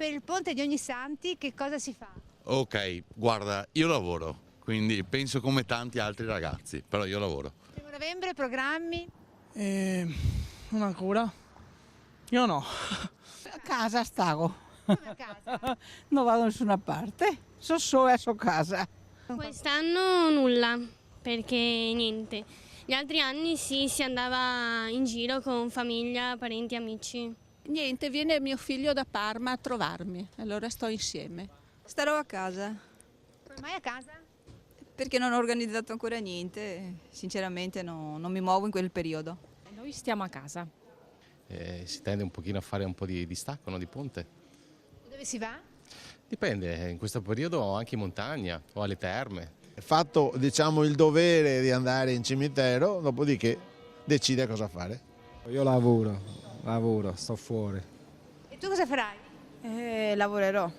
per il ponte di Ognissanti che cosa si fa? Ok, guarda, io lavoro, quindi penso come tanti altri ragazzi, però io lavoro. 1 novembre, programmi? Non ancora? Io no. A casa stavo, Come a casa? non vado da nessuna parte, sono sola e sono a casa. Quest'anno nulla, perché niente. Gli altri anni sì, si andava in giro con famiglia, parenti, amici. Niente, viene mio figlio da Parma a trovarmi, allora sto insieme. Starò a casa Come mai a casa? perché non ho organizzato ancora niente, sinceramente non mi muovo in quel periodo. Noi stiamo a casa. Si tende un pochino a fare un po' di stacco, no? Di ponte. Dove si va? Dipende, in questo periodo anche in montagna o alle terme. Fatto, diciamo, il dovere di andare in cimitero, dopodiché decide cosa fare. Io lavoro, sto fuori. E tu cosa farai? Lavorerò.